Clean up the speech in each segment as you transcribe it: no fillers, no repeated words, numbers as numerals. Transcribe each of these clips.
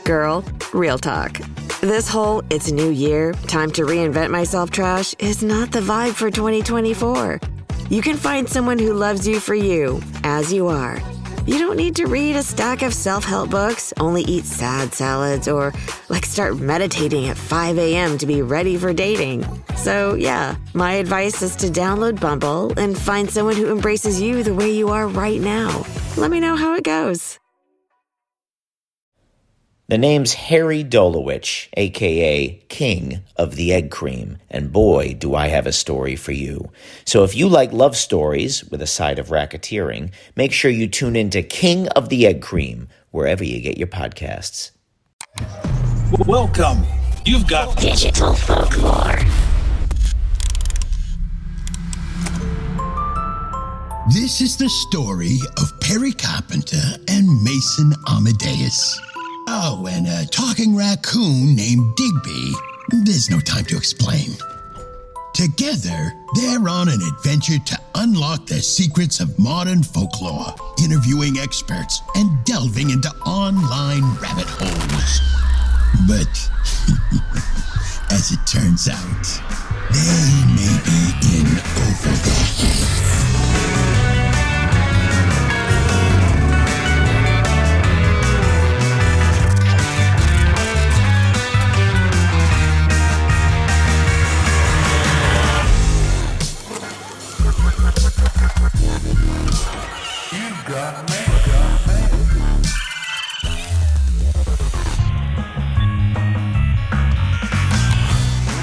Girl, real talk. This whole "it's a new year, time to reinvent myself" trash is not the vibe for 2024. You can find someone who loves you for you, as you are. You don't need to read a stack of self-help books, only eat sad salads, or start meditating at 5 a.m. to be ready for dating. So yeah, my advice is to download Bumble and find someone who embraces you the way you are right now. Let me know how it goes. The name's Harry Dolowich, a.k.a. King of the Egg Cream, and boy, do I have a story for you. So if you like love stories with a side of racketeering, make sure you tune into King of the Egg Cream, wherever you get your podcasts. Welcome. You've got digital folklore. This is the story of Perry Carpenter and Mason Amadeus. Oh, and a talking raccoon named Digby. There's no time to explain. Together, they're on an adventure to unlock the secrets of modern folklore, interviewing experts and delving into online rabbit holes. But, as it turns out, they may be in over their heads.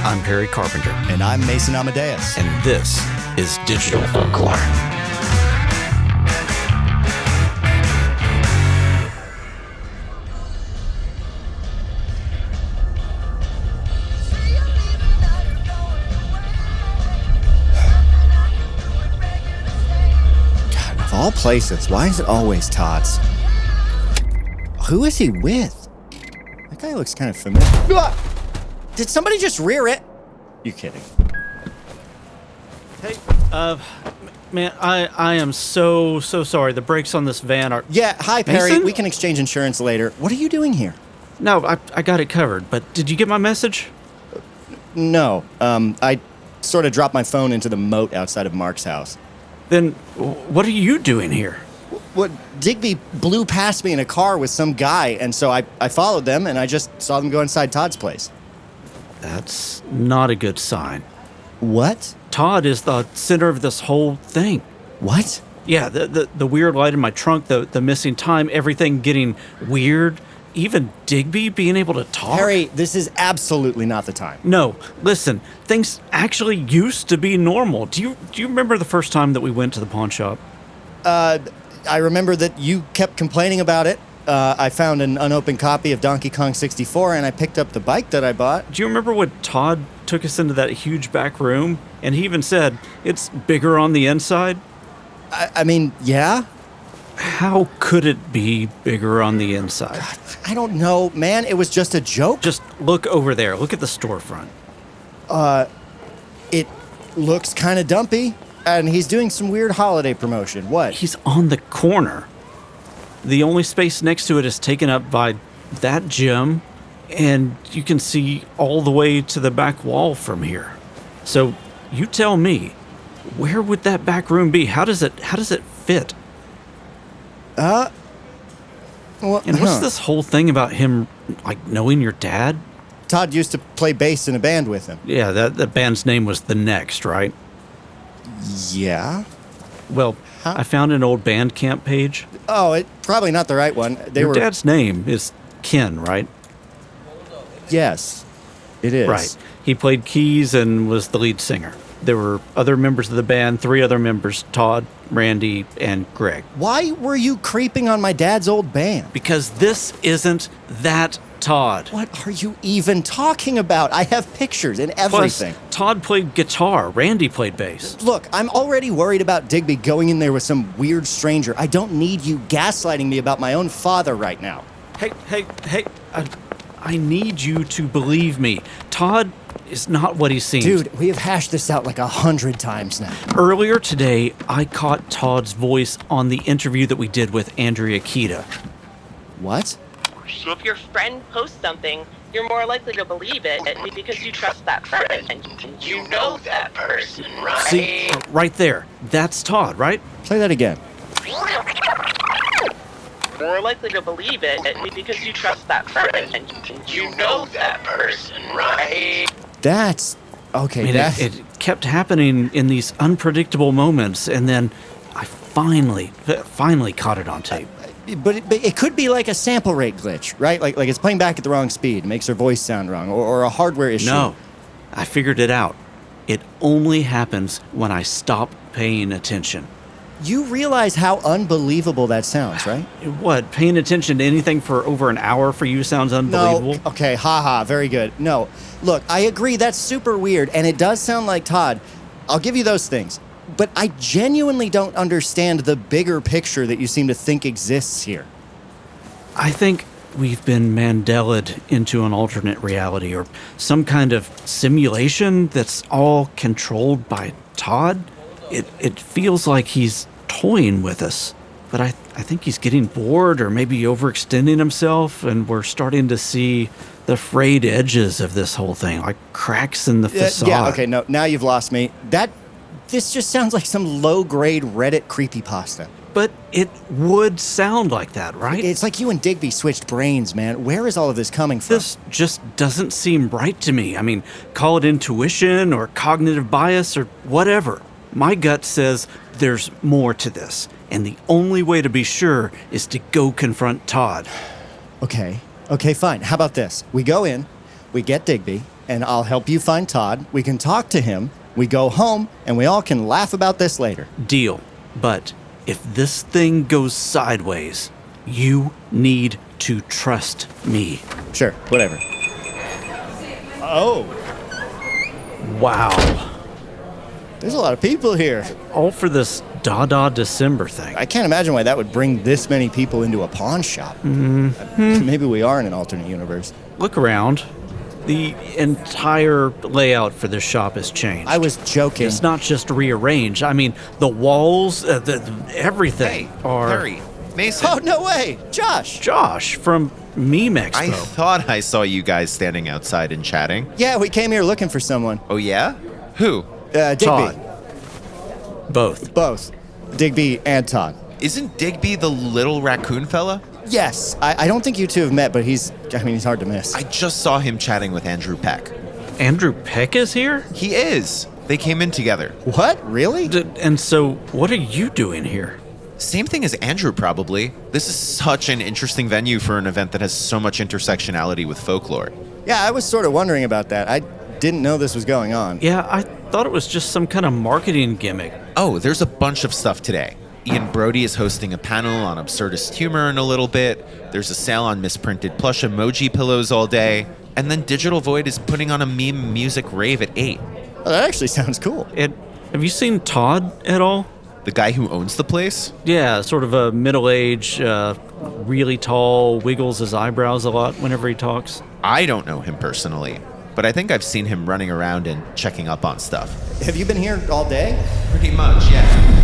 I'm Perry Carpenter. And I'm Mason Amadeus. And this is Digital Folklore. God, of all places, why is it always Todd's? Who is he with? That guy looks kind of familiar. Did somebody just rear it? You kidding? Hey, man, I am so sorry. The brakes on this van are... Yeah, hi, Perry. Mason? We can exchange insurance later. What are you doing here? No, I got it covered, but did you get my message? No, I sort of dropped my phone into the moat outside of Mark's house. Then what are you doing here? What, Digby blew past me in a car with some guy, and so I followed them, and I just saw them go inside Todd's place. That's not a good sign. What? Todd is the center of this whole thing. What? Yeah, the weird light in my trunk, the missing time, everything getting weird, even Digby being able to talk. Harry, this is absolutely not the time. No, listen, things actually used to be normal. Do you remember the first time that we went to the pawn shop? I remember that you kept complaining about it. I found an unopened copy of Donkey Kong 64, and I picked up the bike that I bought. Do you remember when Todd took us into that huge back room? And he even said, it's bigger on the inside? I mean, yeah? How could it be bigger on the inside? God, I don't know, man. It was just a joke. Just look over there. Look at the storefront. It looks kind of dumpy, and he's doing some weird holiday promotion. What? He's on the corner. The only space next to it is taken up by that gym, and you can see all the way to the back wall from here. So you tell me, where would that back room be? How does it fit? Well, And what's this whole thing about him, knowing your dad? Todd used to play bass in a band with him. Yeah, the band's name was The Next, right? Yeah? Well, I found an old Bandcamp page. Oh, it's probably not the right one. Your dad's name is Ken, right? Yes, it is. Right. He played keys and was the lead singer. There were other members of the band, 3 other members, Todd, Randy, and Greg. Why were you creeping on my dad's old band? Because this isn't that Todd. What are you even talking about? I have pictures and everything. Plus, Todd played guitar. Randy played bass. Look, I'm already worried about Digby going in there with some weird stranger. I don't need you gaslighting me about my own father right now. Hey, I need you to believe me. Todd is not what he seems. Dude, we have hashed this out like 100 times now. Earlier today, I caught Todd's voice on the interview that we did with Andrea Kita. What? So if your friend posts something, you're more likely to believe it because you trust that friend. And you know that person, right? See, right there. That's Todd, right? Play that again. More likely to believe it because you trust that friend. And you know that person, right? That's... Okay, I mean, it kept happening in these unpredictable moments, and then I finally caught it on tape. But it could be like a sample rate glitch, right? Like it's playing back at the wrong speed. It makes her voice sound wrong, or a hardware issue. No, I figured it out. It only happens when I stop paying attention. You realize how unbelievable that sounds, right? What, paying attention to anything for over an hour for you sounds unbelievable? No, okay, haha, very good. No, look, I agree, that's super weird, and it does sound like Todd. I'll give you those things. But I genuinely don't understand the bigger picture that you seem to think exists here. I think we've been Mandelaed into an alternate reality or some kind of simulation that's all controlled by Todd. It feels like he's toying with us, but I think he's getting bored or maybe overextending himself, and we're starting to see the frayed edges of this whole thing, like cracks in the facade. Yeah, okay, no, now you've lost me. This just sounds like some low-grade Reddit creepypasta. But it would sound like that, right? It's like you and Digby switched brains, man. Where is all of this coming from? This just doesn't seem right to me. I mean, call it intuition or cognitive bias or whatever. My gut says there's more to this, and the only way to be sure is to go confront Todd. Okay, fine. How about this? We go in, we get Digby, and I'll help you find Todd. We can talk to him. We go home, and we all can laugh about this later. Deal. But if this thing goes sideways, you need to trust me. Sure, whatever. Oh. Wow. There's a lot of people here. All for this Dada December thing. I can't imagine why that would bring this many people into a pawn shop. Mm-hmm. Maybe we are in an alternate universe. Look around. The entire layout for this shop has changed. I was joking. It's not just rearranged. I mean, the walls, everything are... Harry, Mason. Oh, no way. Josh from Meme Expo. I thought I saw you guys standing outside and chatting. Yeah, we came here looking for someone. Oh, yeah? Who? Digby. Todd. Both. Digby and Todd. Isn't Digby the little raccoon fella? Yes. I don't think you two have met, but he's hard to miss. I just saw him chatting with Andrew Peck. Andrew Peck is here? He is. They came in together. What? Really? And so, what are you doing here? Same thing as Andrew, probably. This is such an interesting venue for an event that has so much intersectionality with folklore. Yeah, I was sort of wondering about that. I didn't know this was going on. Yeah, I thought it was just some kind of marketing gimmick. Oh, there's a bunch of stuff today. Ian Brody is hosting a panel on absurdist humor in a little bit. There's a sale on misprinted plush emoji pillows all day. And then Digital Void is putting on a meme music rave at 8. Oh, that actually sounds cool. Have you seen Todd at all? The guy who owns the place? Yeah, sort of a middle-aged, really tall, wiggles his eyebrows a lot whenever he talks. I don't know him personally, but I think I've seen him running around and checking up on stuff. Have you been here all day? Pretty much, yeah.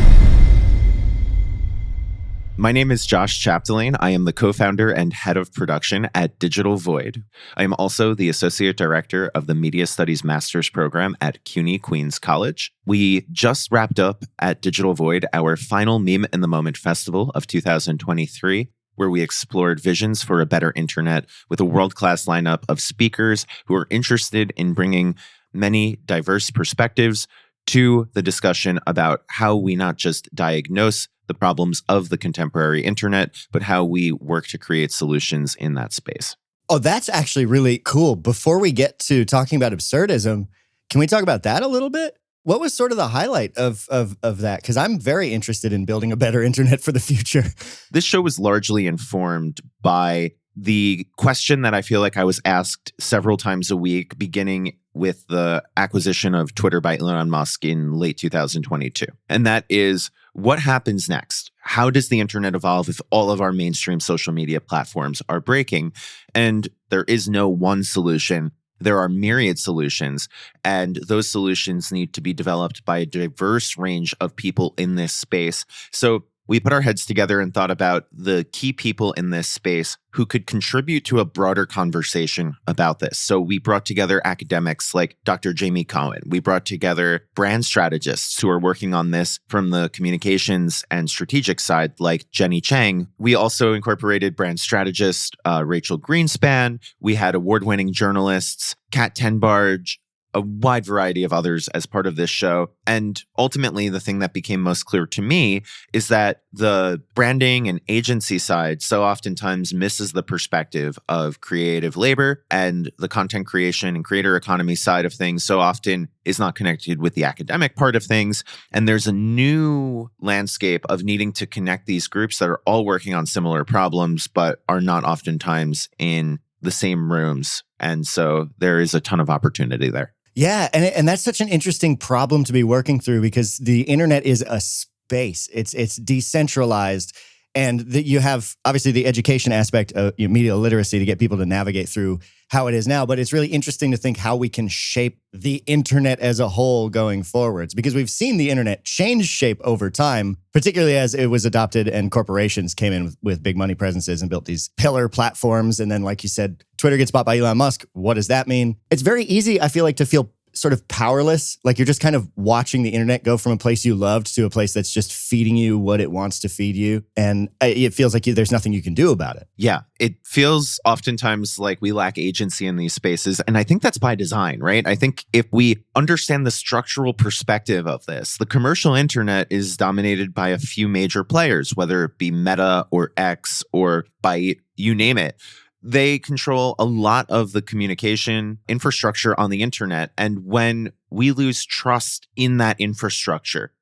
My name is Josh Chapdelaine. I am the co-founder and head of production at Digital Void. I am also the associate director of the Media Studies Master's program at CUNY Queens College. We just wrapped up at Digital Void our final Meme in the Moment Festival of 2023, where we explored visions for a better internet with a world-class lineup of speakers who are interested in bringing many diverse perspectives to the discussion about how we not just diagnose the problems of the contemporary internet, but how we work to create solutions in that space. Oh, that's actually really cool. Before we get to talking about absurdism, can we talk about that a little bit? What was sort of the highlight of that? Because I'm very interested in building a better internet for the future. This show was largely informed by the question that I feel like I was asked several times a week, beginning with the acquisition of Twitter by Elon Musk in late 2022. And that is, what happens next? How does the internet evolve if all of our mainstream social media platforms are breaking? And there is no one solution. There are myriad solutions, and those solutions need to be developed by a diverse range of people in this space. So we put our heads together and thought about the key people in this space who could contribute to a broader conversation about this. So we brought together academics like Dr. Jamie Cohen. We brought together brand strategists who are working on this from the communications and strategic side, like Jenny Chang. We also incorporated brand strategist Rachel Greenspan. We had award-winning journalists, Kat Tenbarge, a wide variety of others as part of this show. And ultimately, the thing that became most clear to me is that the branding and agency side so oftentimes misses the perspective of creative labor, and the content creation and creator economy side of things so often is not connected with the academic part of things. And there's a new landscape of needing to connect these groups that are all working on similar problems, but are not oftentimes in the same rooms. And so there is a ton of opportunity there. Yeah, and that's such an interesting problem to be working through because the internet is a space. It's decentralized, and you have obviously the education aspect of media literacy to get people to navigate through how it is now. But it's really interesting to think how we can shape the internet as a whole going forwards, because we've seen the internet change shape over time, particularly as it was adopted and corporations came in with big money presences and built these pillar platforms. And then, like you said, Twitter gets bought by Elon Musk. What does that mean? It's very easy, I feel like, to feel sort of powerless, like you're just kind of watching the internet go from a place you loved to a place that's just feeding you what it wants to feed you. And it feels like there's nothing you can do about it. Yeah, it feels oftentimes like we lack agency in these spaces. And I think that's by design, right? I think if we understand the structural perspective of this, the commercial internet is dominated by a few major players, whether it be Meta or X or Byte, you name it. They control a lot of the communication infrastructure on the internet. And when we lose trust in that infrastructure,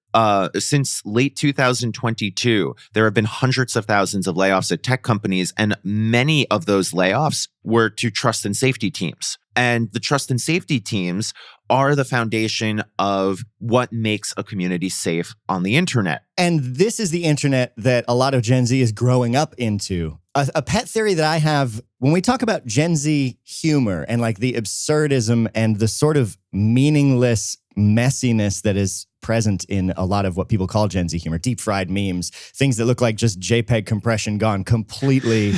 since late 2022, there have been hundreds of thousands of layoffs at tech companies, and many of those layoffs were to trust and safety teams. And the trust and safety teams are the foundation of what makes a community safe on the internet. And this is the internet that a lot of Gen Z is growing up into. A pet theory that I have when we talk about Gen Z humor and like the absurdism and the sort of meaningless messiness that is present in a lot of what people call Gen Z humor, deep fried memes, things that look like just JPEG compression gone completely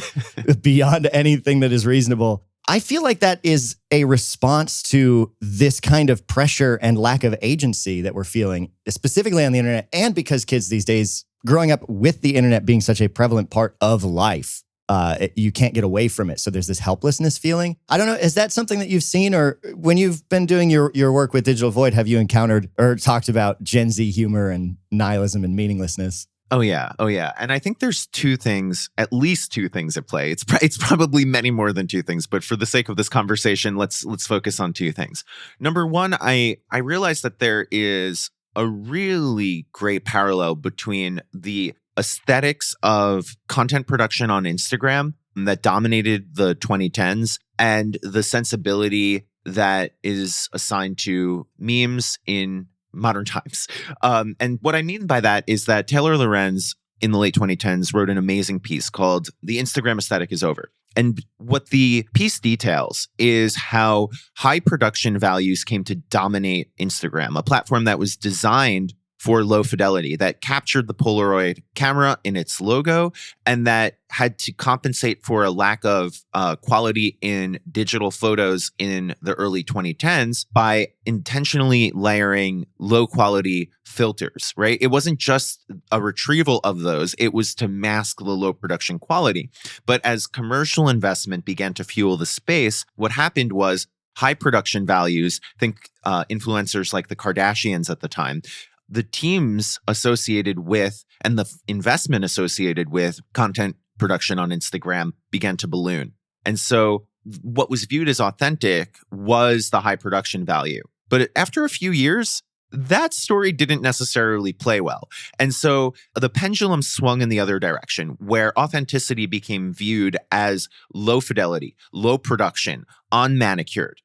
beyond anything that is reasonable. I feel like that is a response to this kind of pressure and lack of agency that we're feeling, specifically on the internet, and because kids these days, growing up with the internet being such a prevalent part of life, you can't get away from it. So there's this helplessness feeling. I don't know, is that something that you've seen, or when you've been doing your work with Digital Void, have you encountered or talked about Gen Z humor and nihilism and meaninglessness? Oh yeah. And I think there's at least two things at play. It's probably many more than two things, but for the sake of this conversation, let's focus on two things. Number one, I realized that there is a really great parallel between the aesthetics of content production on Instagram that dominated the 2010s and the sensibility that is assigned to memes in modern times. And what I mean by that is that Taylor Lorenz in the late 2010s wrote an amazing piece called The Instagram Aesthetic is Over. And what the piece details is how high production values came to dominate Instagram, a platform that was designed for low fidelity, that captured the Polaroid camera in its logo, and that had to compensate for a lack of quality in digital photos in the early 2010s by intentionally layering low quality filters, right? It wasn't just a retrieval of those, it was to mask the low production quality. But as commercial investment began to fuel the space, what happened was high production values, think influencers like the Kardashians at the time, the teams associated with and the investment associated with content production on Instagram began to balloon. And so what was viewed as authentic was the high production value. But after a few years, that story didn't necessarily play well. And so the pendulum swung in the other direction, where authenticity became viewed as low fidelity, low production, unmanicured.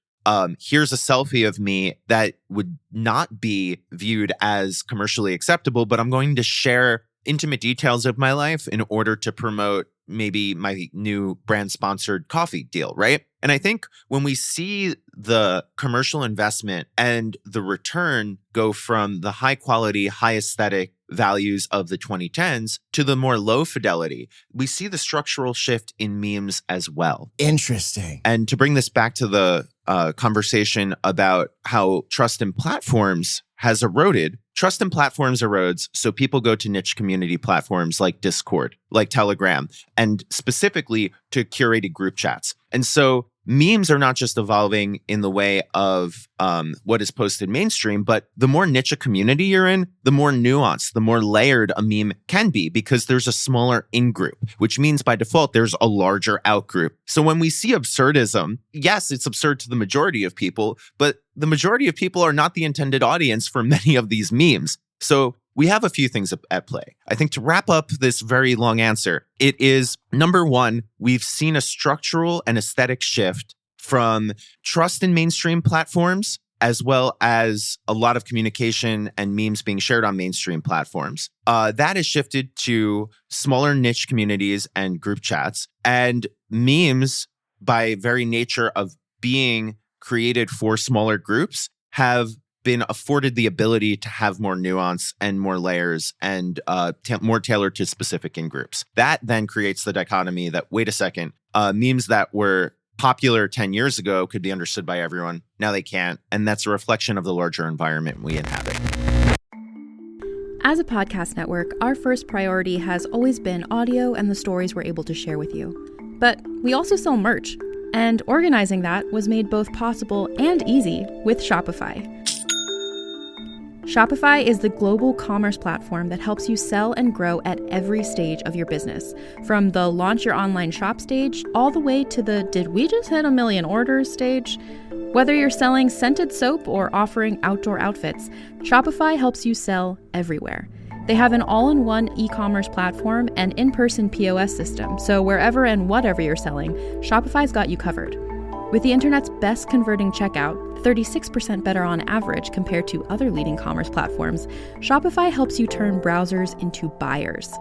Here's a selfie of me that would not be viewed as commercially acceptable, but I'm going to share intimate details of my life in order to promote maybe my new brand sponsored coffee deal, right? And I think when we see the commercial investment and the return go from the high quality, high aesthetic values of the 2010s to the more low fidelity, we see the structural shift in memes as well. Interesting. And to bring this back to the conversation about how trust in platforms has eroded, trust in platforms erodes, so people go to niche community platforms like Discord, like Telegram, and specifically to curated group chats. And so memes are not just evolving in the way of what is posted mainstream, but the more niche a community you're in, the more nuanced, the more layered a meme can be, because there's a smaller in-group, which means by default, there's a larger out-group. So when we see absurdism, yes, it's absurd to the majority of people, but the majority of people are not the intended audience for many of these memes. So we have a few things at play. I think to wrap up this very long answer, it is, number one, we've seen a structural and aesthetic shift from trust in mainstream platforms, as well as a lot of communication and memes being shared on mainstream platforms. That has shifted to smaller niche communities and group chats. And memes, by very nature of being created for smaller groups, have been afforded the ability to have more nuance and more layers and more tailored to specific in-groups. That then creates the dichotomy that, wait a second, memes that were popular 10 years ago could be understood by everyone. Now they can't. And that's a reflection of the larger environment we inhabit. As a podcast network, our first priority has always been audio and the stories we're able to share with you. But we also sell merch, and organizing that was made both possible and easy with Shopify. Shopify is the global commerce platform that helps you sell and grow at every stage of your business, from the launch your online shop stage all the way to the did we just hit 1 million orders stage. Whether you're selling scented soap or offering outdoor outfits, Shopify helps you sell everywhere. They have an all-in-one e-commerce platform and in-person POS system, so wherever and whatever you're selling, Shopify's got you covered. With the internet's best converting checkout, 36% better on average compared to other leading commerce platforms, Shopify helps you turn browsers into buyers.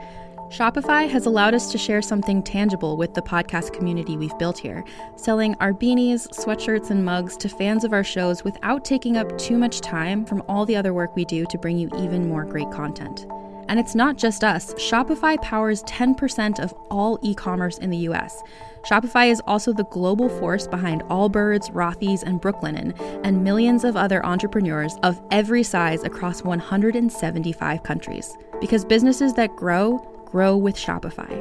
Shopify has allowed us to share something tangible with the podcast community we've built here, selling our beanies, sweatshirts, and mugs to fans of our shows without taking up too much time from all the other work we do to bring you even more great content. And it's not just us. Shopify powers 10% of all e-commerce in the US. Shopify is also the global force behind Allbirds, Rothy's, and Brooklinen, and millions of other entrepreneurs of every size across 175 countries. Because businesses that grow with Shopify.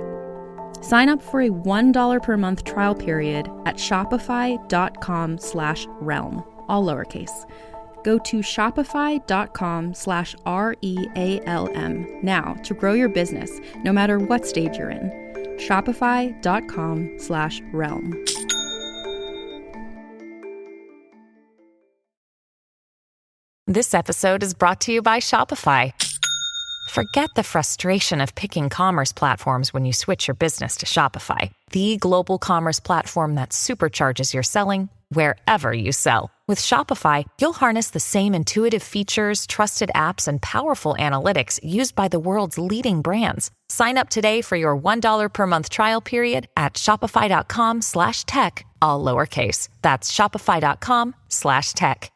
Sign up for a $1 per month trial period at shopify.com/realm, all lowercase. Go to shopify.com/REALM now to grow your business, no matter what stage you're in. Shopify.com/realm. This episode is brought to you by Shopify. Forget the frustration of picking commerce platforms when you switch your business to Shopify, the global commerce platform that supercharges your selling wherever you sell. With Shopify, you'll harness the same intuitive features, trusted apps, and powerful analytics used by the world's leading brands. Sign up today for your $1 per month trial period at shopify.com/tech, all lowercase. That's shopify.com/tech.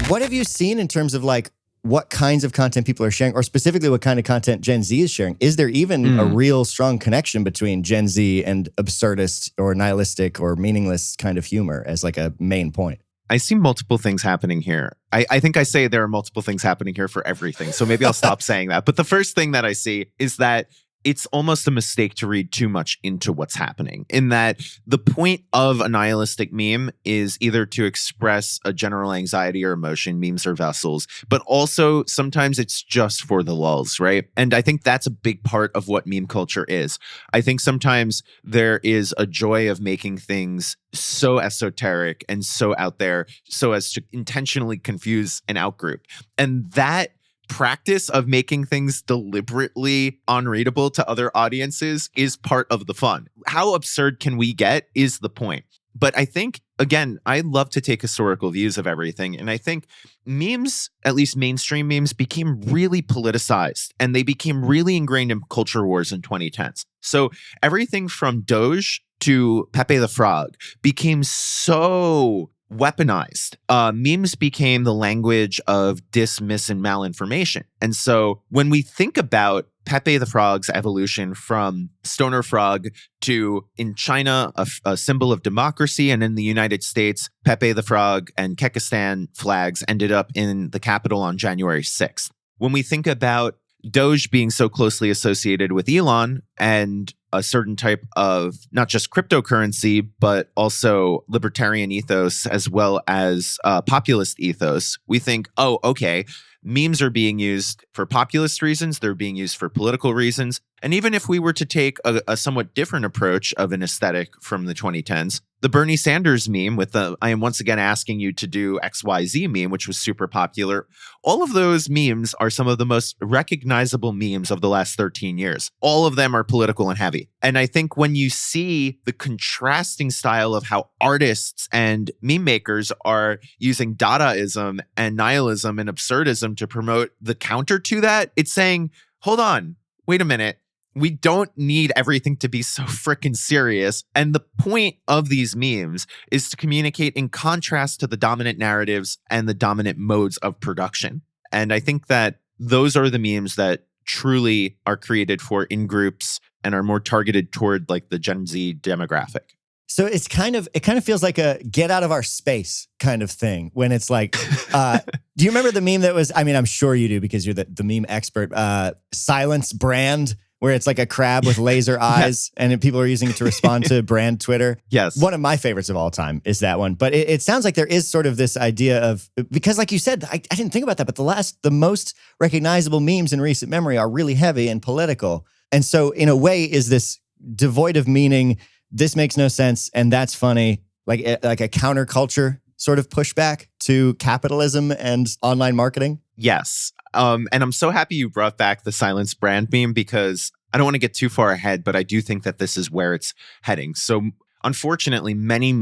What have you seen in terms of like what kinds of content people are sharing, or specifically what kind of content Gen Z is sharing? Is there even a real strong connection between Gen Z and absurdist or nihilistic or meaningless kind of humor as like a main point? I see multiple things happening here. I think I say there are multiple things happening here for everything. So maybe I'll stop saying that. But the first thing that I see is that it's almost a mistake to read too much into what's happening, in that the point of a nihilistic meme is either to express a general anxiety or emotion. Memes are vessels, but also sometimes it's just for the lulz, right? And I think that's a big part of what meme culture is. I think sometimes there is a joy of making things so esoteric and so out there so as to intentionally confuse an outgroup. And that practice of making things deliberately unreadable to other audiences is part of the fun. How absurd can we get is the point. But I think, again, I love to take historical views of everything. And I think memes, at least mainstream memes, became really politicized and they became really ingrained in culture wars in 2010s. So everything from Doge to Pepe the Frog became so weaponized. Memes became the language of dismiss and malinformation. And so when we think about Pepe the Frog's evolution from Stoner Frog to, in China, a symbol of democracy, and in the United States, Pepe the Frog and Kekistan flags ended up in the Capitol on January 6th. When we think about Doge being so closely associated with Elon and a certain type of not just cryptocurrency, but also libertarian ethos as well as populist ethos, we think, oh, okay, memes are being used for populist reasons, they're being used for political reasons. And even if we were to take a somewhat different approach of an aesthetic from the 2010s, the Bernie Sanders meme with the I am once again asking you to do XYZ meme, which was super popular, all of those memes are some of the most recognizable memes of the last 13 years. All of them are political and heavy. And I think when you see the contrasting style of how artists and meme makers are using Dadaism and nihilism and absurdism to promote the counter to that, it's saying, hold on, wait a minute. We don't need everything to be so freaking serious. And the point of these memes is to communicate in contrast to the dominant narratives and the dominant modes of production. And I think that those are the memes that truly are created for in-groups and are more targeted toward like the Gen Z demographic. So it kind of feels like a get out of our space kind of thing when it's like, do you remember the meme that was, I mean, I'm sure you do because you're the meme expert, Silence Brand, where it's like a crab with laser eyes and people are using it to respond to brand Twitter. Yes. One of my favorites of all time is that one. But it sounds like there is sort of this idea of, because like you said, I didn't think about that, but the most recognizable memes in recent memory are really heavy and political. And so in a way is this devoid of meaning, this makes no sense and that's funny, like a counterculture sort of pushback to capitalism and online marketing? Yes. And I'm so happy you brought back the Silence Brand meme because I don't want to get too far ahead, but I do think that this is where it's heading. So unfortunately, many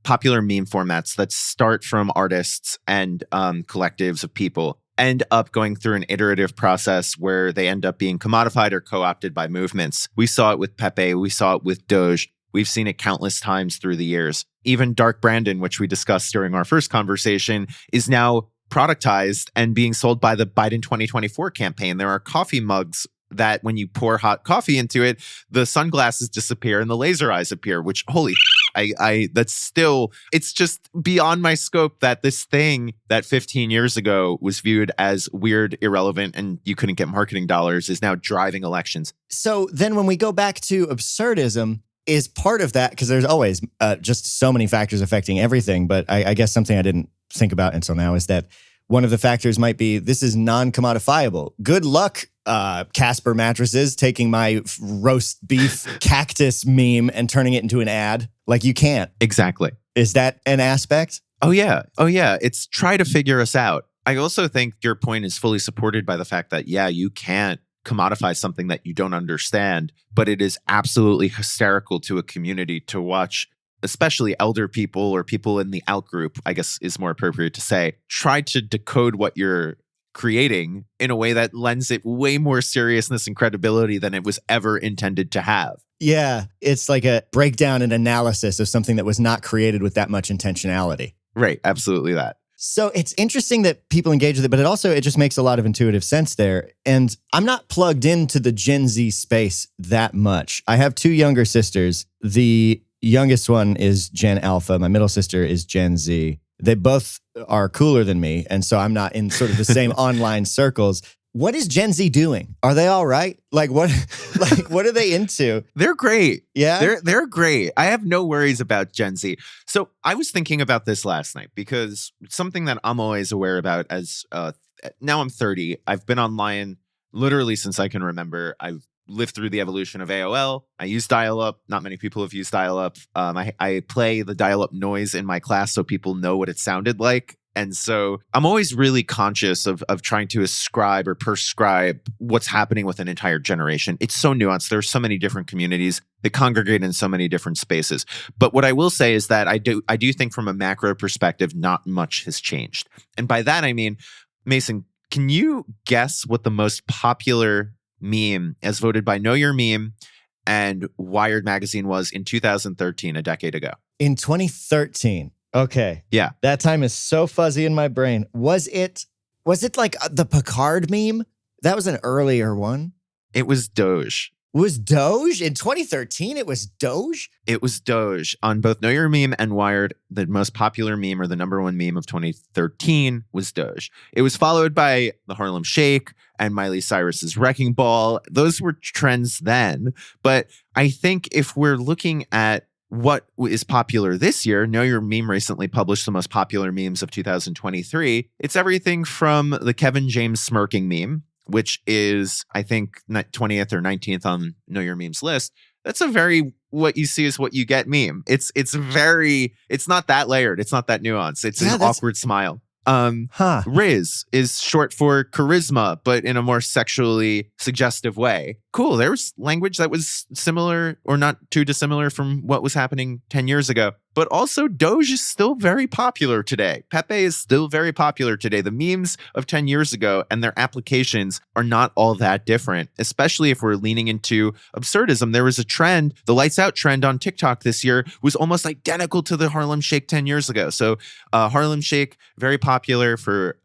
popular meme formats that start from artists and collectives of people end up going through an iterative process where they end up being commodified or co-opted by movements. We saw it with Pepe. We saw it with Doge. We've seen it countless times through the years. Even Dark Brandon, which we discussed during our first conversation, is now productized and being sold by the Biden 2024 campaign. There are coffee mugs that when you pour hot coffee into it, the sunglasses disappear and the laser eyes appear, which holy that's still, it's just beyond my scope that this thing that 15 years ago was viewed as weird, irrelevant, and you couldn't get marketing dollars is now driving elections. So then when we go back to absurdism, is part of that, because there's always just so many factors affecting everything, but I guess something I didn't think about until now is that one of the factors might be this is non-commodifiable. Good luck, Casper mattresses, taking my roast beef cactus meme and turning it into an ad. Like you can't. Exactly. Is that an aspect? Oh yeah. It's try to figure us out. I also think your point is fully supported by the fact that, yeah, you can't commodify something that you don't understand, but it is absolutely hysterical to a community to watch, especially elder people or people in the out group, I guess is more appropriate to say, try to decode what you're creating in a way that lends it way more seriousness and credibility than it was ever intended to have. Yeah, it's like a breakdown and analysis of something that was not created with that much intentionality. Right, absolutely that. So it's interesting that people engage with it, but it just makes a lot of intuitive sense there. And I'm not plugged into the Gen Z space that much. I have two younger sisters. The youngest one is Gen Alpha. My middle sister is Gen Z. They both are cooler than me. And so I'm not in sort of the same online circles. What is Gen Z doing? Are they all right? What are they into? They're great. Yeah? They're great. I have no worries about Gen Z. So I was thinking about this last night because something that I'm always aware about as now I'm 30. I've been online literally since I can remember. I've lived through the evolution of AOL. I use dial-up. Not many people have used dial-up. I play the dial-up noise in my class so people know what it sounded like. And so I'm always really conscious of trying to ascribe or prescribe what's happening with an entire generation. It's so nuanced. There's so many different communities that congregate in so many different spaces. But what I will say is that I do think from a macro perspective, not much has changed. And by that, I mean, Mason, can you guess what the most popular meme as voted by Know Your Meme and Wired magazine was in 2013, a decade ago. In 2013. Okay. Yeah. That time is so fuzzy in my brain. Was it like the Picard meme? That was an earlier one. It was Doge. Was Doge? In 2013, it was Doge? It was Doge. On both Know Your Meme and Wired, the most popular meme or the number one meme of 2013 was Doge. It was followed by the Harlem Shake and Miley Cyrus's Wrecking Ball. Those were trends then. But I think if we're looking at what is popular this year, Know Your Meme recently published the most popular memes of 2023. It's everything from the Kevin James smirking meme, which is, I think, 20th or 19th on Know Your Meme's list. That's a very what you see is what you get meme. It's not that layered. It's not that nuanced. It's an awkward smile. Riz is short for charisma, but in a more sexually suggestive way. Cool. There was language that was similar or not too dissimilar from what was happening 10 years ago. But also, Doge is still very popular today. Pepe is still very popular today. The memes of 10 years ago and their applications are not all that different, especially if we're leaning into absurdism. There was a trend, the lights out trend on TikTok this year was almost identical to the Harlem Shake 10 years ago. So Harlem Shake, very popular for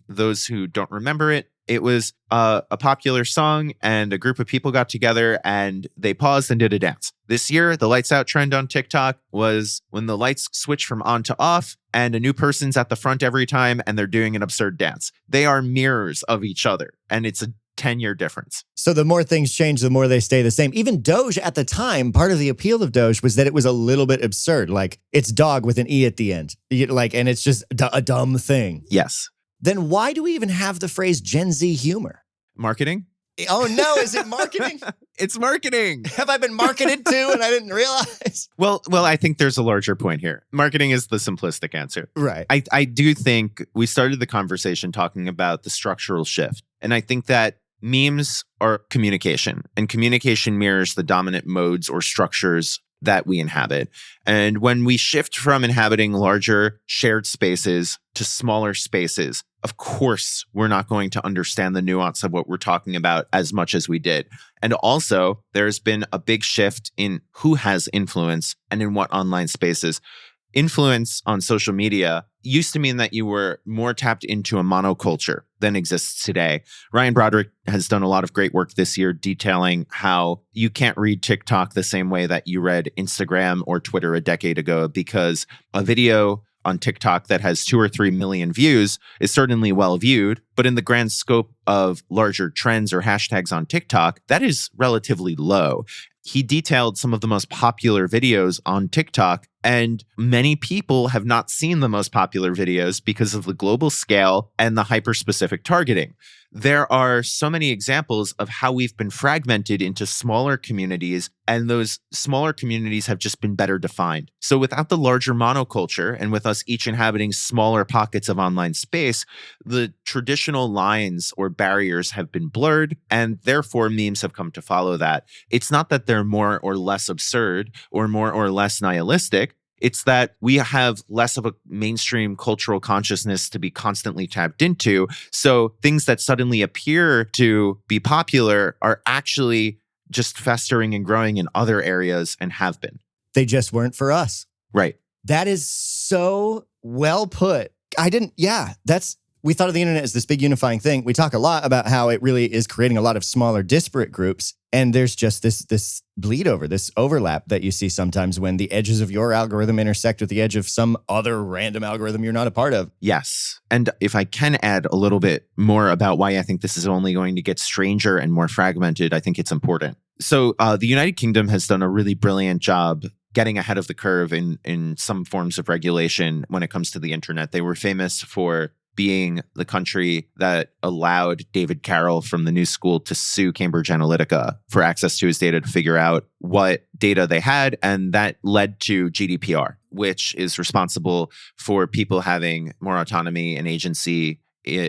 those who don't remember it. It was a popular song and a group of people got together and they paused and did a dance. This year, the lights out trend on TikTok was when the lights switch from on to off and a new person's at the front every time and they're doing an absurd dance. They are mirrors of each other and it's a 10-year difference. So the more things change, the more they stay the same. Even Doge at the time, part of the appeal of Doge was that it was a little bit absurd. Like it's dog with an E at the end. And it's just a dumb thing. Yes. Then why do we even have the phrase Gen Z humor? Marketing? Oh no, is it marketing? It's marketing. Have I been marketed to and I didn't realize? Well, I think there's a larger point here. Marketing is the simplistic answer. Right. I do think we started the conversation talking about the structural shift. And I think that memes are communication, and communication mirrors the dominant modes or structures that we inhabit. And when we shift from inhabiting larger shared spaces to smaller spaces, of course, we're not going to understand the nuance of what we're talking about as much as we did. And also, there's been a big shift in who has influence and in what online spaces. Influence on social media used to mean that you were more tapped into a monoculture than exists today. Ryan Broderick has done a lot of great work this year detailing how you can't read TikTok the same way that you read Instagram or Twitter a decade ago, because a video on TikTok that has 2 or 3 million views is certainly well viewed, but in the grand scope of larger trends or hashtags on TikTok, that is relatively low. He detailed some of the most popular videos on TikTok, and many people have not seen the most popular videos because of the global scale and the hyper-specific targeting. There are so many examples of how we've been fragmented into smaller communities, and those smaller communities have just been better defined. So without the larger monoculture, and with us each inhabiting smaller pockets of online space, the traditional lines or barriers have been blurred, and therefore memes have come to follow that. It's not that they're more or less absurd or more or less nihilistic. It's that we have less of a mainstream cultural consciousness to be constantly tapped into. So things that suddenly appear to be popular are actually just festering and growing in other areas and have been. They just weren't for us. Right. That is so well put. We thought of the internet as this big unifying thing. We talk a lot about how it really is creating a lot of smaller disparate groups. And there's just this bleed over, this overlap that you see sometimes when the edges of your algorithm intersect with the edge of some other random algorithm you're not a part of. Yes. And if I can add a little bit more about why I think this is only going to get stranger and more fragmented, I think it's important. So the United Kingdom has done a really brilliant job getting ahead of the curve in some forms of regulation when it comes to the internet. They were famous for being the country that allowed David Carroll from the New School to sue Cambridge Analytica for access to his data to figure out what data they had. And that led to GDPR, which is responsible for people having more autonomy and agency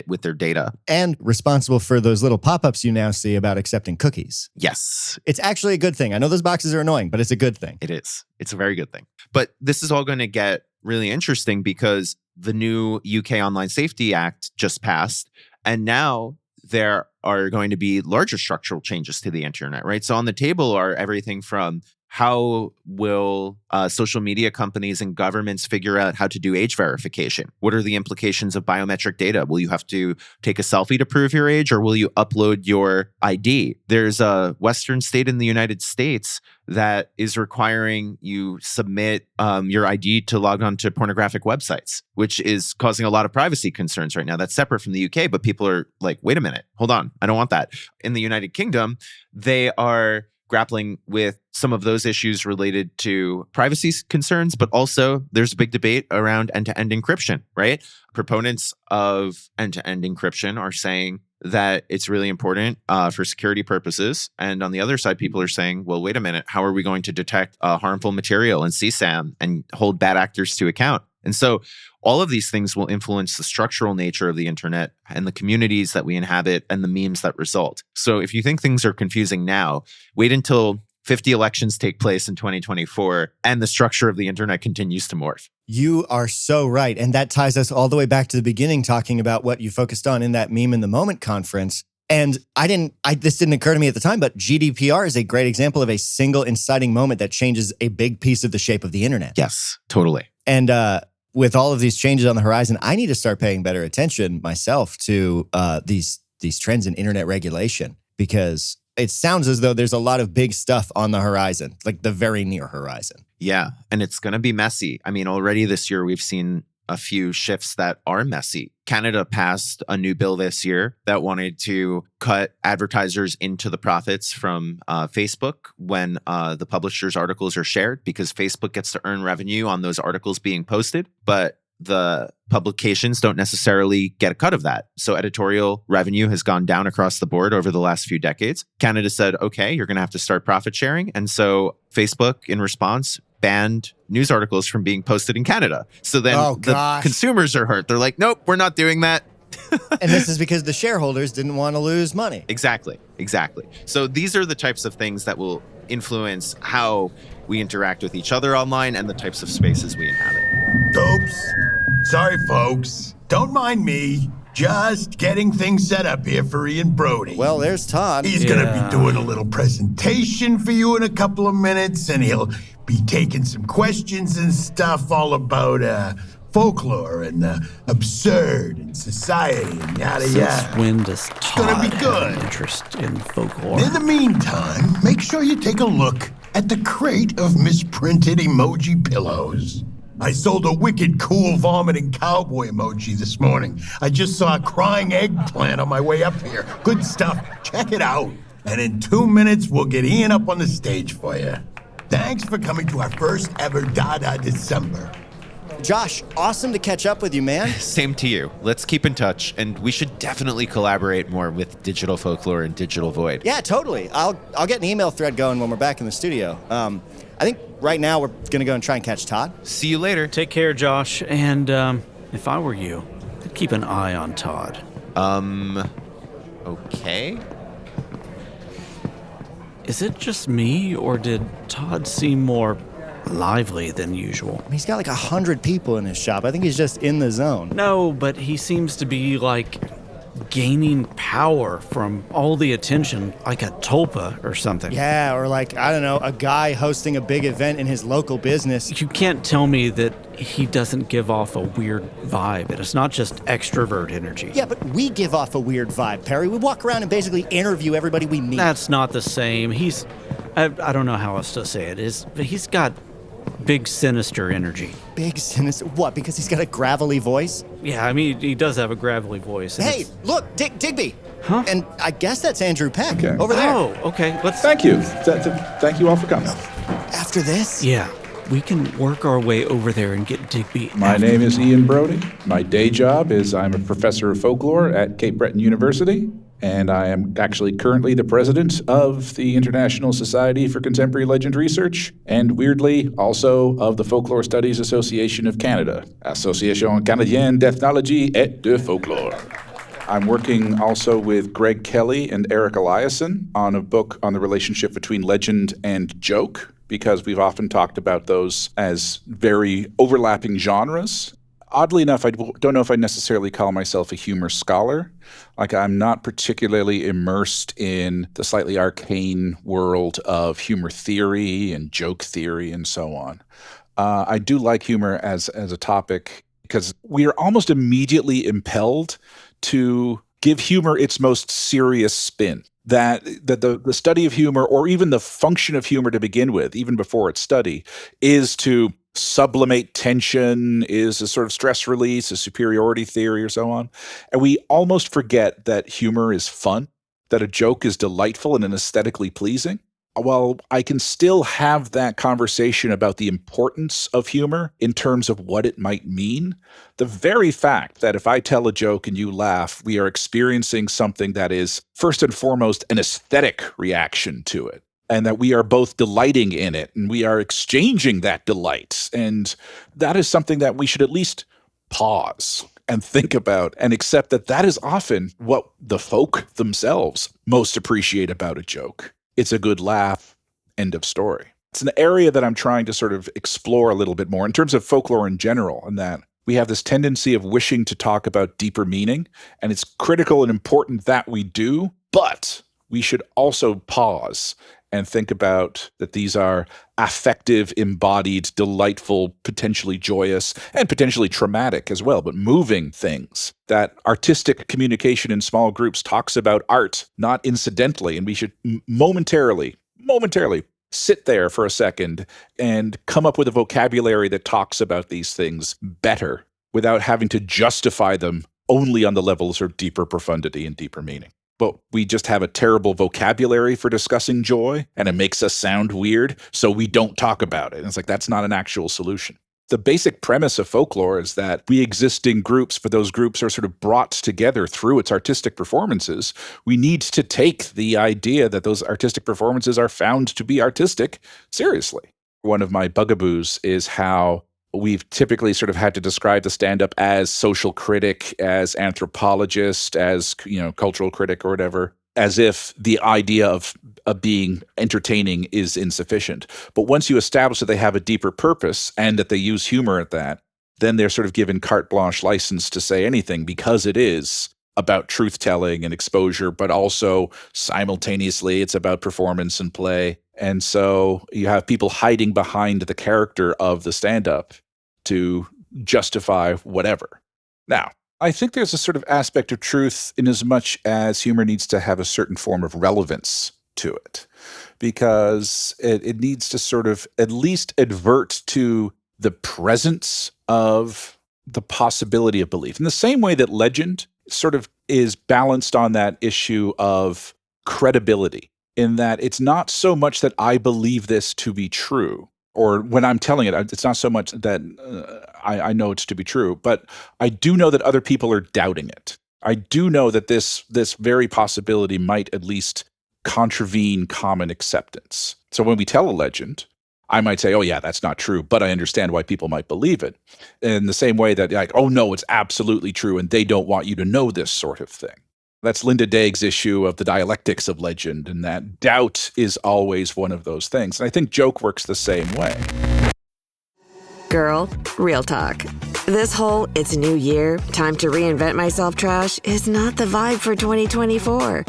with their data. And responsible for those little pop-ups you now see about accepting cookies. Yes. It's actually a good thing. I know those boxes are annoying, but it's a good thing. It is. It's a very good thing. But this is all going to get really interesting because the new UK Online Safety Act just passed. And now there are going to be larger structural changes to the internet, right? So on the table are everything from how will social media companies and governments figure out how to do age verification? What are the implications of biometric data? Will you have to take a selfie to prove your age, or will you upload your ID? There's a Western state in the United States that is requiring you submit your ID to log on to pornographic websites, which is causing a lot of privacy concerns right now. That's separate from the UK, but people are like, wait a minute, hold on, I don't want that. In the United Kingdom, they are grappling with some of those issues related to privacy concerns, but also there's a big debate around end-to-end encryption, right? Proponents of end-to-end encryption are saying that it's really important for security purposes. And on the other side, people are saying, well, wait a minute, how are we going to detect harmful material in CSAM and hold bad actors to account? And so all of these things will influence the structural nature of the internet and the communities that we inhabit and the memes that result. So if you think things are confusing now, wait until 50 elections take place in 2024 and the structure of the internet continues to morph. You are so right. And that ties us all the way back to the beginning, talking about what you focused on in that Meme in the Moment conference. And this didn't occur to me at the time, but GDPR is a great example of a single inciting moment that changes a big piece of the shape of the internet. Yes, totally. And with all of these changes on the horizon, I need to start paying better attention myself to these trends in internet regulation, because it sounds as though there's a lot of big stuff on the horizon, like the very near horizon. Yeah, and it's going to be messy. I mean, already this year we've seen a few shifts that are messy. Canada passed a new bill this year that wanted to cut advertisers into the profits from Facebook when the publisher's articles are shared, because Facebook gets to earn revenue on those articles being posted, but the publications don't necessarily get a cut of that. So editorial revenue has gone down across the board over the last few decades. Canada said, okay, you're going to have to start profit sharing. And so Facebook, in response, banned news articles from being posted in Canada. So then the consumers are hurt. They're like, nope, we're not doing that. And this is because the shareholders didn't want to lose money. Exactly. So these are the types of things that will influence how we interact with each other online and the types of spaces we inhabit. Oops. Sorry, folks. Don't mind me. Just getting things set up here for Ian Brody. Well, there's Todd. He's going to be doing a little presentation for you in a couple of minutes, and he'll be taking some questions and stuff all about folklore and the absurd and society and yada yada. Since when does Todd have an interest in folklore? In the meantime, make sure you take a look at the crate of misprinted emoji pillows. I sold a wicked cool vomiting cowboy emoji this morning. I just saw a crying eggplant on my way up here. Good stuff. Check it out. And in 2 minutes, we'll get Ian up on the stage for you. Thanks for coming to our first ever Dada December. Josh, awesome to catch up with you, man. Same to you. Let's keep in touch, and we should definitely collaborate more with Digital Folklore and Digital Void. Yeah, totally. I'll get an email thread going when we're back in the studio. I think right now we're going to go and try and catch Todd. See you later. Take care, Josh. And if I were you, I'd keep an eye on Todd. Okay. Is it just me, or did Todd seem more lively than usual? He's got like 100 people in his shop. I think he's just in the zone. No, but he seems to be like gaining power from all the attention, like a tulpa or something. Yeah, or like, I don't know, a guy hosting a big event in his local business. You can't tell me that he doesn't give off a weird vibe, and it's not just extrovert energy. Yeah, but we give off a weird vibe, Perry. We walk around and basically interview everybody we meet. That's not the same. I don't know how else to say it, but he's got big sinister energy. Big sinister? What, because he's got a gravelly voice? Yeah, I mean, he does have a gravelly voice. Hey, look, Digby. Huh? And I guess that's Andrew Peck over there. Oh, okay. Thank you. Thank you all for coming. After this? Yeah, we can work our way over there and get Digby. My name is Ian Brody. My day job is I'm a professor of folklore at Cape Breton University, and I am actually currently the president of the International Society for Contemporary Legend Research, and weirdly, also of the Folklore Studies Association of Canada, Association Canadienne d'Ethnologie et de Folklore. I'm working also with Greg Kelly and Eric Eliason on a book on the relationship between legend and joke, because we've often talked about those as very overlapping genres. Oddly enough, I don't know if I necessarily call myself a humor scholar. Like, I'm not particularly immersed in the slightly arcane world of humor theory and joke theory and so on. I do like humor as a topic because we are almost immediately impelled to give humor its most serious spin. That the study of humor, or even the function of humor to begin with, even before its study, is to sublimate tension, is a sort of stress release, a superiority theory, or so on. And we almost forget that humor is fun, that a joke is delightful and aesthetically pleasing. While I can still have that conversation about the importance of humor in terms of what it might mean, the very fact that if I tell a joke and you laugh, we are experiencing something that is first and foremost an aesthetic reaction to it, and that we are both delighting in it and we are exchanging that delight. And that is something that we should at least pause and think about and accept that is often what the folk themselves most appreciate about a joke. It's a good laugh, end of story. It's an area that I'm trying to sort of explore a little bit more in terms of folklore in general, and that we have this tendency of wishing to talk about deeper meaning, and it's critical and important that we do, but we should also pause and think about that these are affective, embodied, delightful, potentially joyous, and potentially traumatic as well, but moving things. That artistic communication in small groups talks about art, not incidentally, and we should momentarily sit there for a second and come up with a vocabulary that talks about these things better without having to justify them only on the levels of deeper profundity and deeper meaning. But we just have a terrible vocabulary for discussing joy, and it makes us sound weird, so we don't talk about it. And it's like, that's not an actual solution. The basic premise of folklore is that we exist in groups, but those groups are sort of brought together through its artistic performances. We need to take the idea that those artistic performances are found to be artistic seriously. One of my bugaboos is how we've typically sort of had to describe the stand-up as social critic, as anthropologist, as, cultural critic or whatever, as if the idea of being entertaining is insufficient. But once you establish that they have a deeper purpose and that they use humor at that, then they're sort of given carte blanche license to say anything, because it is about truth-telling and exposure, but also simultaneously it's about performance and play. And so you have people hiding behind the character of the stand-up to justify whatever. Now, I think there's a sort of aspect of truth in as much as humor needs to have a certain form of relevance to it, because it needs to sort of at least advert to the presence of the possibility of belief. In the same way that legend sort of is balanced on that issue of credibility, in that it's not so much that I believe this to be true, or when I'm telling it, it's not so much that I know it's to be true, but I do know that other people are doubting it. I do know that this very possibility might at least contravene common acceptance. So when we tell a legend, I might say, oh yeah, that's not true, but I understand why people might believe it. In the same way that, like, oh no, it's absolutely true, and they don't want you to know this sort of thing. That's Linda Daig's issue of the dialectics of legend, and that doubt is always one of those things. And I think joke works the same way. Girl, real talk. This whole "it's a new year, time to reinvent myself" trash is not the vibe for 2024.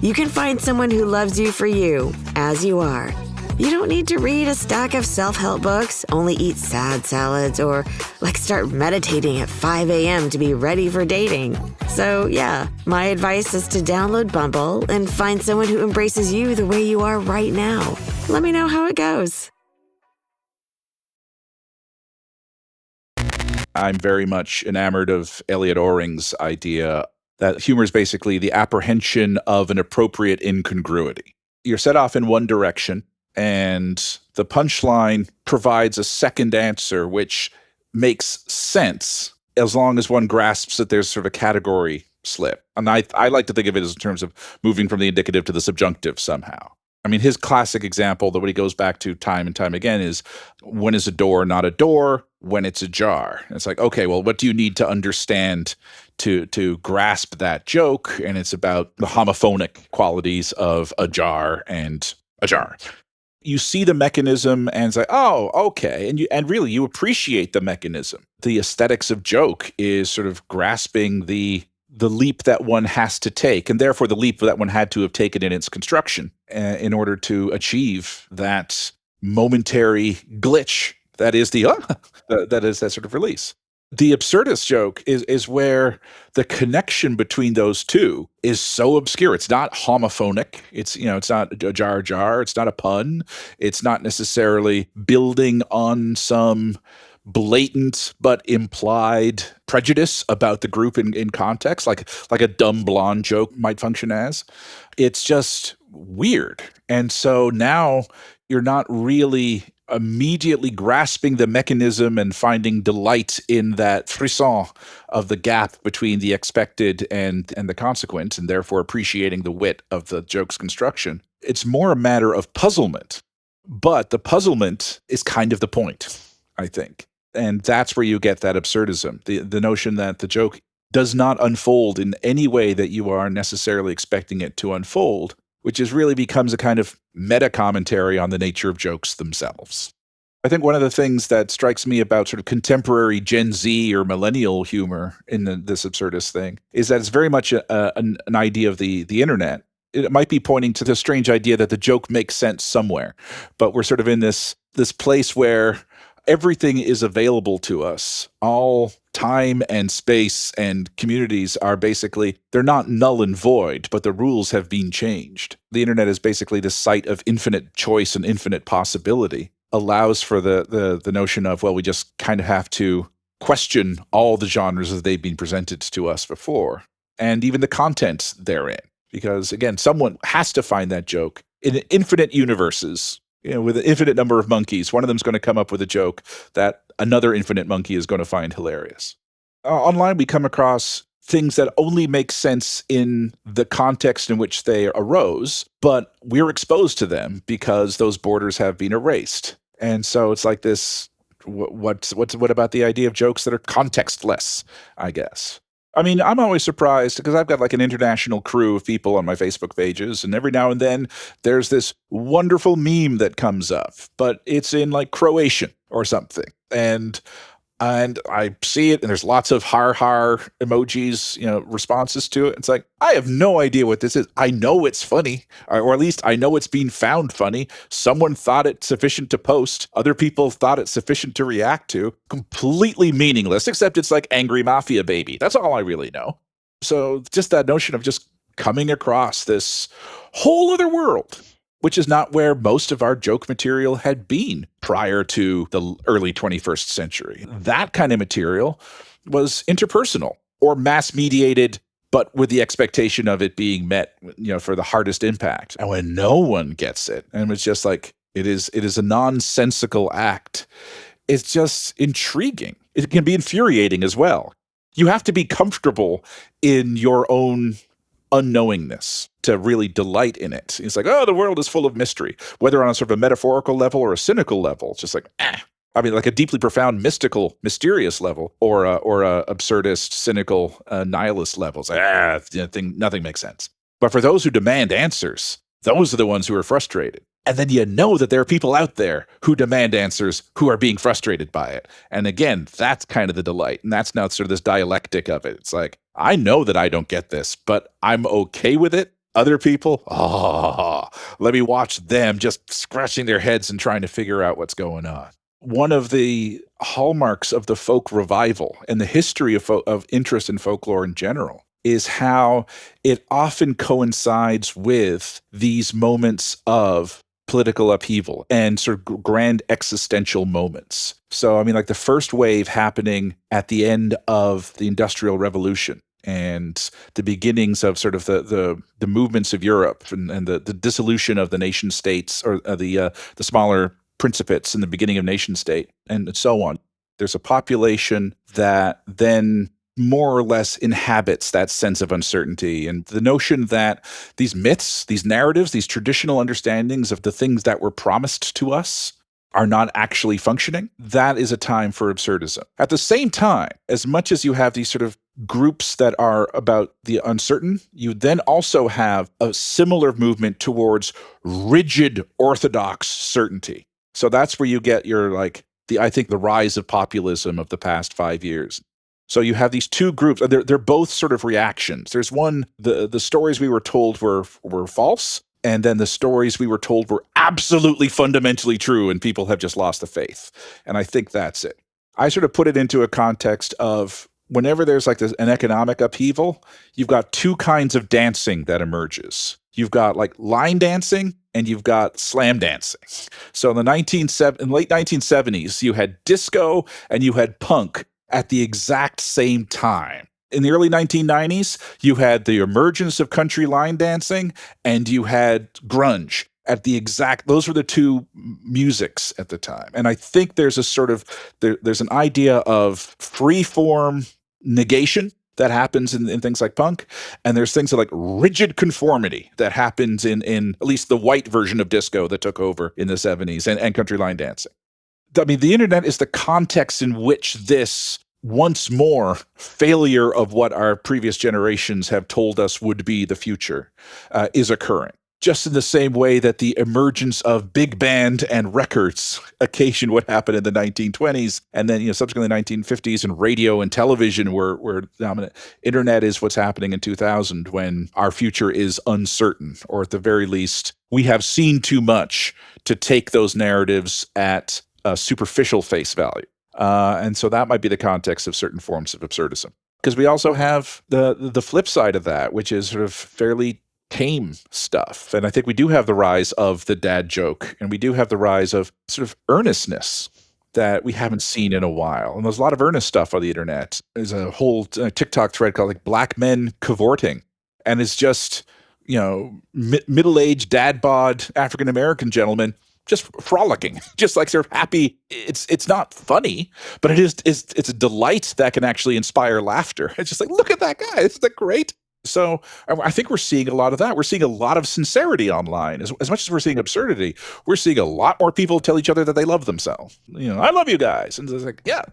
You can find someone who loves you for you, as you are. You don't need to read a stack of self-help books, only eat sad salads, or start meditating at 5 a.m. to be ready for dating. So yeah, my advice is to download Bumble and find someone who embraces you the way you are right now. Let me know how it goes. I'm very much enamored of Elliot Oring's idea that humor is basically the apprehension of an appropriate incongruity. You're set off in one direction, and the punchline provides a second answer which makes sense as long as one grasps that there's sort of a category slip. And I like to think of it as in terms of moving from the indicative to the subjunctive somehow. I mean, his classic example that what he goes back to time and time again is, when is a door not a door? When it's ajar. And it's like, okay, well, what do you need to understand to grasp that joke? And it's about the homophonic qualities of ajar and ajar. You see the mechanism and say, oh, okay. And really you appreciate the mechanism. The aesthetics of joke is sort of grasping the leap that one has to take, and therefore the leap that one had to have taken in its construction in order to achieve that momentary glitch that is that sort of release. The absurdist joke is where the connection between those two is so obscure. It's not homophonic. It's not a jar jar. It's not a pun. It's not necessarily building on some blatant but implied prejudice about the group in context, like a dumb blonde joke might function as. It's just weird. And so now you're not really immediately grasping the mechanism and finding delight in that frisson of the gap between the expected and the consequent, and therefore appreciating the wit of the joke's construction. It's more a matter of puzzlement, but the puzzlement is kind of the point, I think. And that's where you get that absurdism, the notion that the joke does not unfold in any way that you are necessarily expecting it to unfold, which really becomes a kind of meta commentary on the nature of jokes themselves. I think one of the things that strikes me about sort of contemporary Gen Z or millennial humor in this absurdist thing is that it's very much an idea of the internet. It might be pointing to the strange idea that the joke makes sense somewhere, but we're sort of in this place where everything is available to us. All time and space and communities are basically, they're not null and void, but the rules have been changed. The internet is basically this site of infinite choice and infinite possibility, allows for the notion of, well, we just kind of have to question all the genres as they've been presented to us before, and even the content therein. Because again, someone has to find that joke in infinite universes. With an infinite number of monkeys, one of them's going to come up with a joke that another infinite monkey is going to find hilarious. Online, we come across things that only make sense in the context in which they arose, but we're exposed to them because those borders have been erased. And so it's like this, what about the idea of jokes that are contextless, I guess? I mean, I'm always surprised because I've got like an international crew of people on my Facebook pages, and every now and then there's this wonderful meme that comes up, but it's in like Croatian or something. And I see it, and there's lots of har emojis, responses to it. It's like, I have no idea what this is. I know it's funny, or at least I know it's being found funny. Someone thought it sufficient to post. Other people thought it sufficient to react to. Completely meaningless, except it's like angry mafia baby. That's all I really know. So just that notion of just coming across this whole other world, which is not where most of our joke material had been prior to the early 21st century. That kind of material was interpersonal or mass-mediated, but with the expectation of it being met, for the hardest impact. And when no one gets it, and it's just like, it is a nonsensical act, it's just intriguing. It can be infuriating as well. You have to be comfortable in your own unknowingness to really delight in it. It's like, oh, the world is full of mystery, whether on a sort of a metaphorical level or a cynical level. It's just like, I mean, like a deeply profound, mystical, mysterious level, or a absurdist, cynical, nihilist level. It's like, nothing makes sense. But for those who demand answers, those are the ones who are frustrated. And then you know that there are people out there who demand answers who are being frustrated by it. And again, that's kind of the delight. And that's now sort of this dialectic of it. It's like, I know that I don't get this, but I'm okay with it. Other people, let me watch them just scratching their heads and trying to figure out what's going on. One of the hallmarks of the folk revival and the history of interest in folklore in general is how it often coincides with these moments of political upheaval and sort of grand existential moments. So, I mean, like the first wave happening at the end of the Industrial Revolution and the beginnings of sort of the movements of Europe and the dissolution of the nation states, or the smaller principates in the beginning of nation state, and so on. There's a population that then more or less inhabits that sense of uncertainty, and the notion that these myths, these narratives, these traditional understandings of the things that were promised to us are not actually functioning, that is a time for absurdism. At the same time, as much as you have these sort of groups that are about the uncertain, you then also have a similar movement towards rigid orthodox certainty. So that's where you get your, I think the rise of populism of the past 5 years. So you have these two groups, and they're both sort of reactions. There's one, the stories we were told were false, and then the stories we were told were absolutely fundamentally true, and people have just lost the faith. And I think that's it. I sort of put it into a context of whenever there's an economic upheaval, you've got two kinds of dancing that emerges. You've got line dancing and you've got slam dancing. So in the late 1970s, you had disco and you had punk at the exact same time. In the early 1990s, you had the emergence of country line dancing and you had grunge at the exact, those were the two musics at the time. And I think there's a sort of, there's an idea of free form negation that happens in things like punk. And there's things like rigid conformity that happens in at least the white version of disco that took over in the 70s and country line dancing. I mean, the internet is the context in which this once more failure of what our previous generations have told us would be the future is occurring. Just in the same way that the emergence of big band and records occasioned what happened in the 1920s, and then subsequently the 1950s, and radio and television were dominant. Internet is what's happening in 2000 when our future is uncertain, or at the very least, we have seen too much to take those narratives at a superficial face value. And so that might be the context of certain forms of absurdism. Because we also have the flip side of that, which is sort of fairly tame stuff. And I think we do have the rise of the dad joke, and we do have the rise of sort of earnestness that we haven't seen in a while. And there's a lot of earnest stuff on the internet. There's a whole TikTok thread called Black Men Cavorting. And it's just, middle-aged dad bod African-American gentlemen just frolicking, just like they're happy. It's not funny, but it's a delight that can actually inspire laughter. It's just look at that guy. Isn't that great? So I think we're seeing a lot of that. We're seeing a lot of sincerity online. As much as we're seeing absurdity, we're seeing a lot more people tell each other that they love themselves. I love you guys. And it's yeah,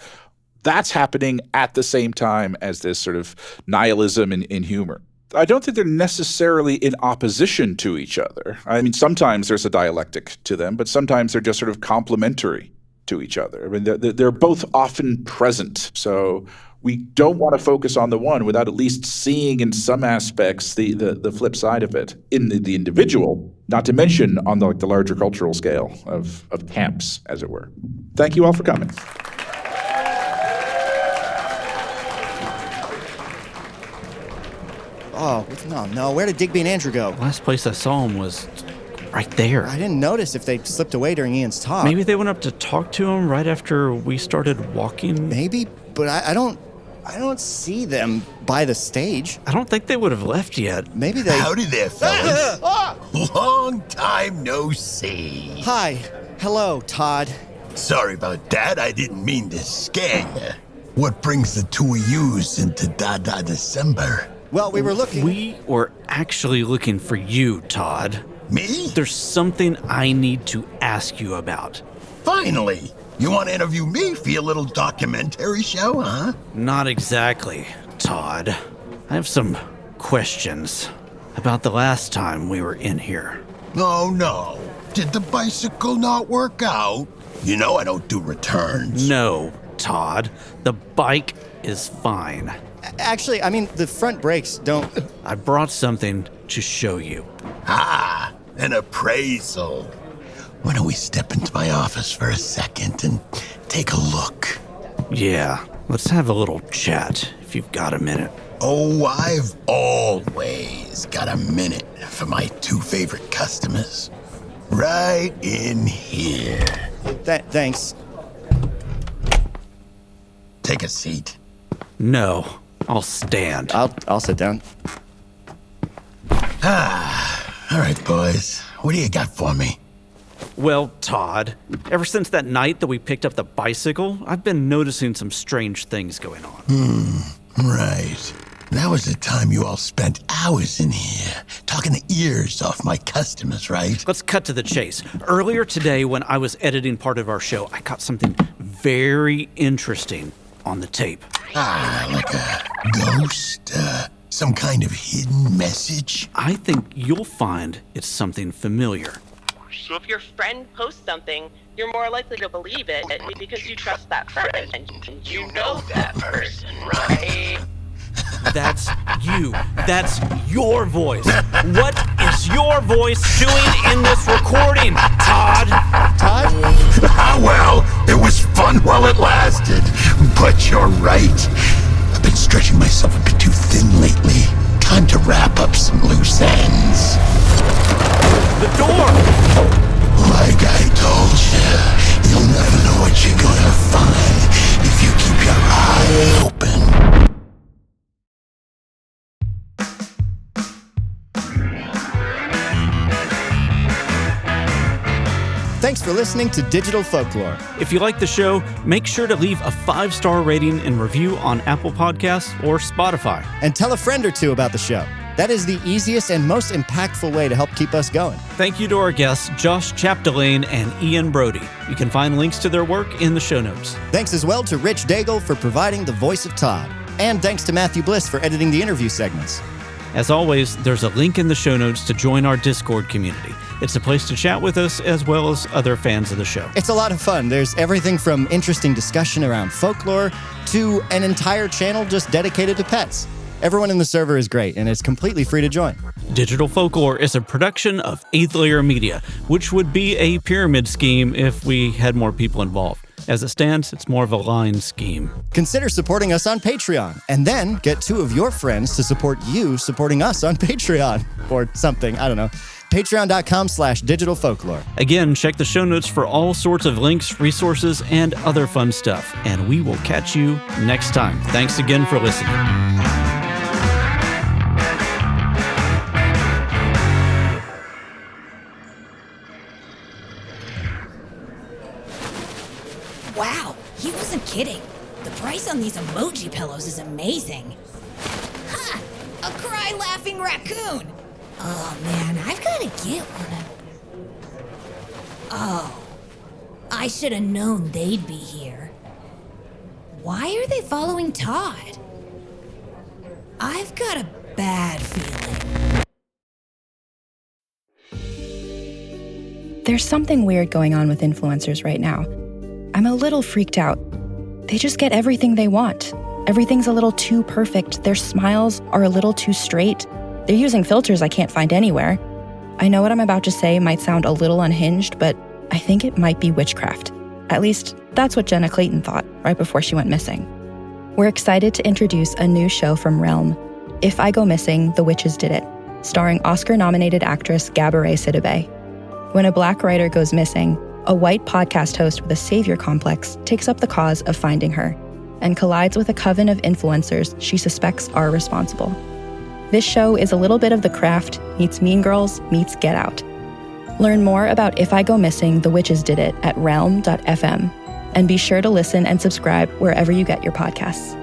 that's happening at the same time as this sort of nihilism in humor. I don't think they're necessarily in opposition to each other. I mean, sometimes there's a dialectic to them, but sometimes they're just sort of complementary to each other. I mean, they're both often present. So we don't want to focus on the one without at least seeing in some aspects the flip side of it in the individual, not to mention on the larger cultural scale of camps, as it were. Thank you all for coming. Oh, no. Where did Digby and Andrew go? Last place I saw them was right there. I didn't notice if they slipped away during Ian's talk. Maybe they went up to talk to him right after we started walking. Maybe, but I don't see them by the stage. I don't think they would have left yet. Maybe they... Howdy there, fellas. Long time no see. Hi. Hello, Todd. Sorry about that. I didn't mean to scare you. What brings the two of yous into Dada December? Well, we were looking... We were actually looking for you, Todd. Me? There's something I need to ask you about. Finally! You want to interview me for your little documentary show, huh? Not exactly, Todd. I have some questions about the last time we were in here. Oh, no. Did the bicycle not work out? You know I don't do returns. No, Todd. The bike is fine. Actually, I mean, the front brakes don't... I brought something to show you. Ah, an appraisal. Why don't we step into my office for a second and take a look? Yeah, let's have a little chat, if you've got a minute. Oh, I've always got a minute for my two favorite customers. Right in here. Thanks. Take a seat. No, I'll stand. I'll sit down. All right, boys. What do you got for me? Well, Todd, ever since that night that we picked up the bicycle, I've been noticing some strange things going on. Right. That was the time you all spent hours in here, talking the ears off my customers, right? Let's cut to the chase. Earlier today, when I was editing part of our show, I caught something very interesting on the tape. Like a ghost? Some kind of hidden message? I think you'll find it's something familiar. So if your friend posts something, you're more likely to believe it because you trust that friend. And you know that person, right? That's you. That's your voice. What is your voice doing in this recording, Todd? Todd? Well, it was fun while it lasted. But you're right. I've been stretching myself a bit too thin lately. Time to wrap up some loose ends. The door! Like I told you, you'll never know what you're gonna find if you keep your eye open. Thanks for listening to Digital Folklore. If you like the show, make sure to leave a 5-star rating and review on Apple Podcasts or Spotify. And tell a friend or two about the show. That is the easiest and most impactful way to help keep us going. Thank you to our guests, Josh Chapdelaine and Ian Brody. You can find links to their work in the show notes. Thanks as well to Rich Daigle for providing the voice of Todd. And thanks to Matthew Bliss for editing the interview segments. As always, there's a link in the show notes to join our Discord community. It's a place to chat with us as well as other fans of the show. It's a lot of fun. There's everything from interesting discussion around folklore to an entire channel just dedicated to pets. Everyone in the server is great, and it's completely free to join. Digital Folklore is a production of 8th Layer Media, which would be a pyramid scheme if we had more people involved. As it stands, it's more of a line scheme. Consider supporting us on Patreon, and then get 2 of your friends to support you supporting us on Patreon. Or something, I don't know. Patreon.com/digitalfolklore. Again, check the show notes for all sorts of links, resources, and other fun stuff. And we will catch you next time. Thanks again for listening. Wow, he wasn't kidding. The price on these emoji pillows is amazing. Ha! A cry-laughing raccoon! Oh man, I've got to get one. Oh, I should have known they'd be here. Why are they following Todd? I've got a bad feeling. There's something weird going on with influencers right now. I'm a little freaked out. They just get everything they want. Everything's a little too perfect. Their smiles are a little too straight. They're using filters I can't find anywhere. I know what I'm about to say might sound a little unhinged, but I think it might be witchcraft. At least, that's what Jenna Clayton thought right before she went missing. We're excited to introduce a new show from Realm, If I Go Missing, The Witches Did It, starring Oscar-nominated actress Gabourey Sidibe. When a Black writer goes missing, a white podcast host with a savior complex takes up the cause of finding her and collides with a coven of influencers she suspects are responsible. This show is a little bit of The Craft meets Mean Girls meets Get Out. Learn more about If I Go Missing, The Witches Did It at realm.fm, and be sure to listen and subscribe wherever you get your podcasts.